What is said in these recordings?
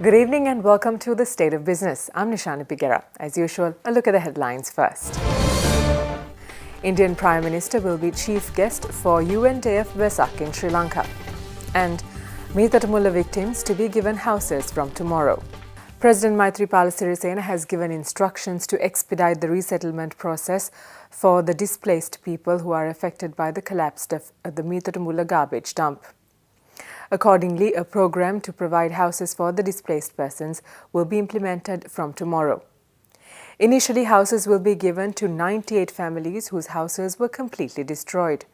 Good evening and welcome to the State of Business. I'm Nishani Pigera. As usual, a look at the headlines first. Indian Prime Minister will be chief guest for UN Day of Vesak in Sri Lanka. And Meethatamula victims to be given houses from tomorrow. President Maithripala Sirisena has given instructions to expedite the resettlement process for the displaced people who are affected by the collapse of the Meethatamula garbage dump. Accordingly, a program to provide houses for the displaced persons will be implemented from tomorrow. Initially, houses will be given to 98 families whose houses were completely destroyed.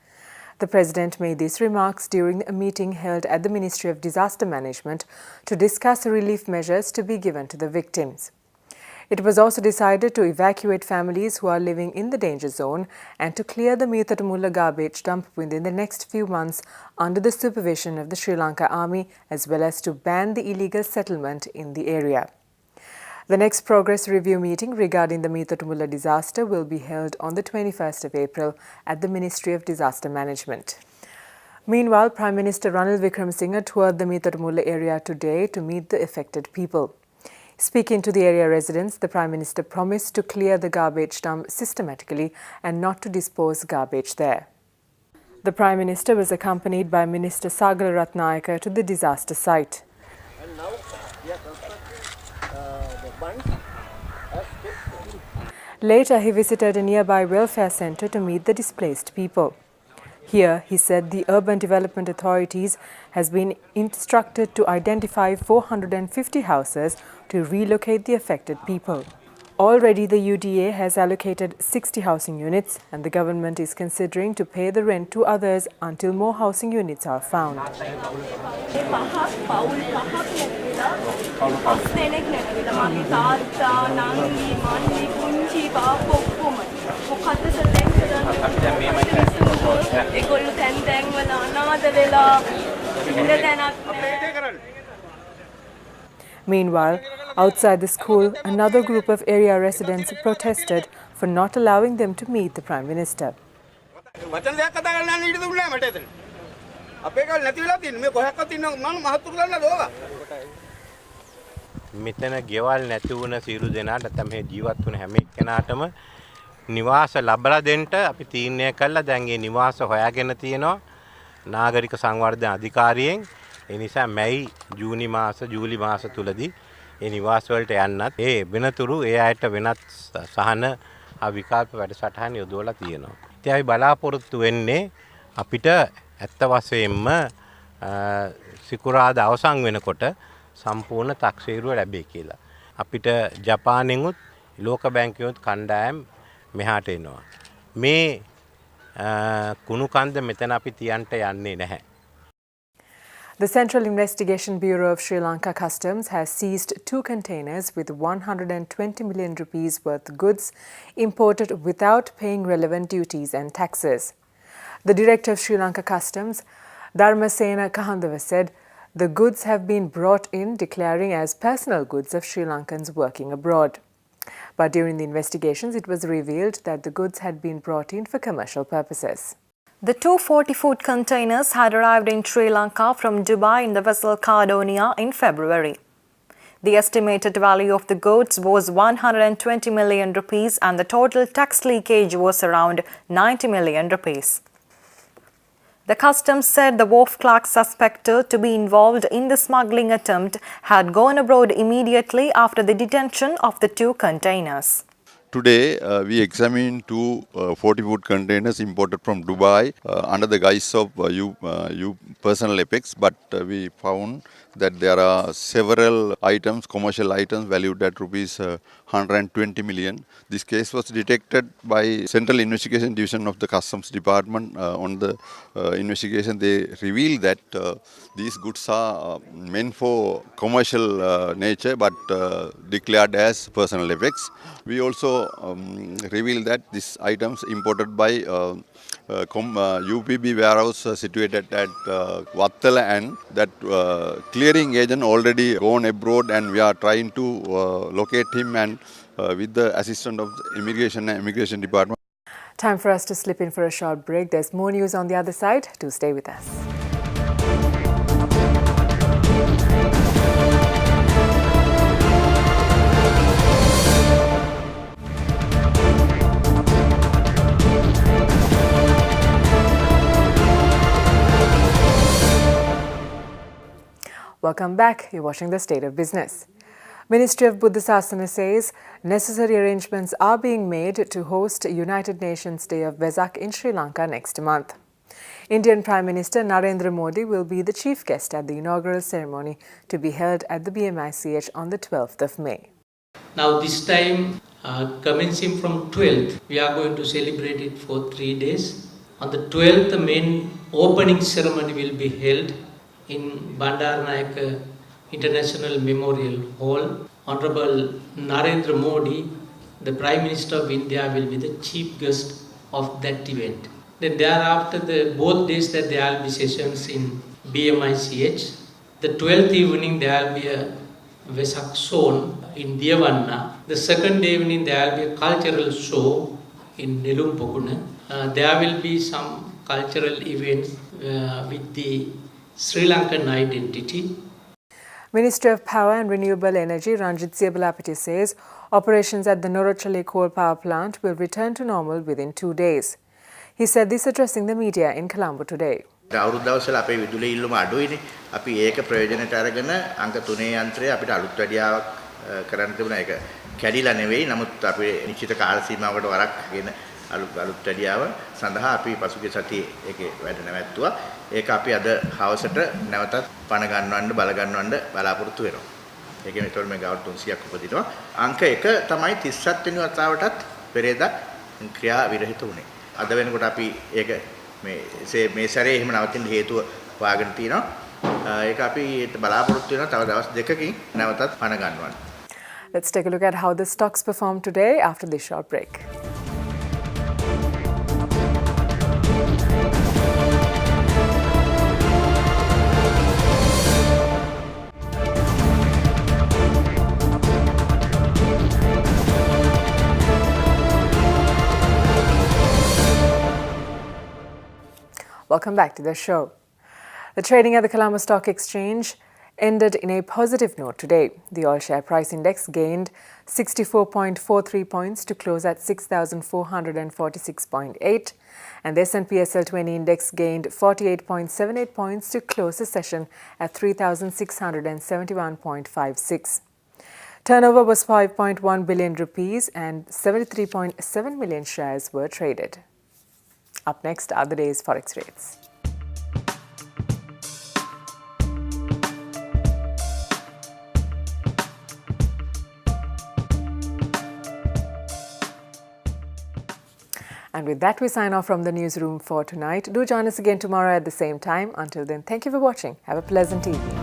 The President made these remarks during a meeting held at the Ministry of Disaster Management to discuss relief measures to be given to the victims. It was also decided to evacuate families who are living in the danger zone and to clear the Meethatamula garbage dump within the next few months under the supervision of the Sri Lanka Army, as well as to ban the illegal settlement in the area. The next progress review meeting regarding the Meethatamula disaster will be held on the 21st of April at the Ministry of Disaster Management. Meanwhile, Prime Minister Ranil Wickremesinghe toured the Meethatamula area today to meet the affected people. Speaking to the area residents, the Prime Minister promised to clear the garbage dump systematically and not to dispose garbage there. The Prime Minister was accompanied by Minister Sagala Ratnayaka to the disaster site. Later, he visited a nearby welfare centre to meet the displaced people. Here, he said the urban development authorities has been instructed to identify 450 houses to relocate the affected people. Already, the UDA has allocated 60 housing units and the government is considering to pay the rent to others until more housing units are found. Meanwhile, outside the school, another group of area residents protested for not allowing them to meet the Prime Minister. මෙතන ගෙවල් නැති වුණ සියලු දෙනාට නැත්නම් මේ ජීවත් වුණ හැම එක්කෙනාටම නිවාස ලැබලා දෙන්න අපි තීරණය කළා. දැන් මේ නිවාස හොයාගෙන තියෙනවා නාගරික සංවර්ධන අධිකාරියෙන්. ඒ නිසා මැයි ජූලි මාස තුලදී මේ නිවාස වලට යන්නත් ඒ වෙනතුරු ඒ අයට වෙනත් සහන විකල්ප වැඩසටහන යොදවලා තියෙනවා. ඉතින් අපි බලාපොරොත්තු වෙන්නේ අපිට ඇත්ත වශයෙන්ම සිකුරාදා අවසන් වෙනකොට සම්පූර්ණ තක්සේරුව ලැබෙයි කියලා. අපිට ජපානයෙන්ුත් ලෝක බැංකුවෙන්ුත් කණ්ඩායම් මෙහාට එනවා. මේ කුණු කන්ද මෙතන අපි තියන්ට යන්නේ නැහැ. The Central Investigation Bureau of Sri Lanka Customs has seized 2 containers with 120 million rupees worth goods imported without paying relevant duties and taxes. The Director of Sri Lanka Customs, Dharmasena Kahandava, said the goods have been brought in declaring as personal goods of Sri Lankans working abroad. But during the investigations, it was revealed that the goods had been brought in for commercial purposes. The 240-foot containers had arrived in Sri Lanka from Dubai in the vessel Cardonia in February. The estimated value of the goods was 120 million rupees and the total tax leakage was around 90 million rupees. The customs said the wharf clerk suspected to be involved in the smuggling attempt had gone abroad immediately after the detention of the 2 containers. Today, we examined 2 40-foot containers imported from Dubai under the guise of personal effects, but we found that there are several items, commercial items valued at rupees 120 million. This case was detected by Central Investigation Division of the Customs Department. On the investigation, they revealed that these goods are meant for commercial nature but declared as personal effects. We also revealed that these items imported by UPB warehouse situated at Wattala, and that clearing agent already gone abroad, and we are trying to locate him and with the assistance of the Immigration Department. Time for us to slip in for a short break. There's more news on the other side. Do stay with us. Welcome back. You're watching The State of Business. Ministry of Buddha Sasana says necessary arrangements are being made to host United Nations Day of Vesak in Sri Lanka next month. Indian Prime Minister Narendra Modi will be the chief guest at the inaugural ceremony to be held at the BMICH on the 12th of May. Now this time, commencing from 12th, we are going to celebrate it for 3 days. On the 12th, the main opening ceremony will be held in Bandaranaike International Memorial Hall. Honorable Narendra Modi, the Prime Minister of India, will be the chief guest of that event. Then thereafter, both days that there will be sessions in BMICH. The 12th evening there will be a Vesak zone in Devanna. The second evening there will be a cultural show in Nelumpokuna. There will be some cultural events with the Sri Lankan identity. Minister of Power and Renewable Energy Ranjit Siyabalapati says operations at the Norochale coal power plant will return to normal within 2 days. He said this addressing the media in Colombo today. අවුරුදු දවස්වල අපේ විදුලි ඉල්ලුම අඩුයිනේ. අපි ඒක ප්‍රයෝජනට අරගෙන අංක 3 යන්ත්‍රය අපිට අලුත් වැඩියාවක් කරන්න තිබුණා. ඒක කැඩිලා නෙවෙයි. නමුත් අපේ නිශ්චිත කාල සීමාවකට වරක් ගෙන අලුත් වැඩියාව සඳහා අපි පසුගිය සතියේ ඒකේ වැඩ නැවැත්තුවා. ඒක අපි අද හවසට නැවතත් පණ ගන්නවන්න බල ගන්නවන්න බලාපොරොත්තු වෙනවා. ඒකෙන් ඒතකොට මේ ගාවට 300ක් උපදිනවා. අංක 1 තමයි 37 වෙනි වතාවටත් පෙරේදා ක්‍රියා විරහිත වුණේ. අද වෙනකොට අපි ඒක මේ සැරේ එහෙම නවතින්න හේතුව හොයාගෙන තියෙනවා. ඒක අපි බලාපොරොත්තු වෙනවා තව දවස් දෙකකින් නැවතත් පණ ගන්නවන්න. Let's take a look at how the stocks performed today after this short break. Welcome back to the show. The trading at the Colombo Stock Exchange ended in a positive note today. The oil share price index gained 64.43 points to close at 6,446.8, and the S&P SL20 index gained 48.78 points to close the session at 3,671.56. Turnover was 5.1 billion rupees and 73.7 million shares were traded. Up next are the day's forex rates. And with that, we sign off from the newsroom for tonight. Do join us again tomorrow at the same time. Until then, thank you for watching. Have a pleasant evening.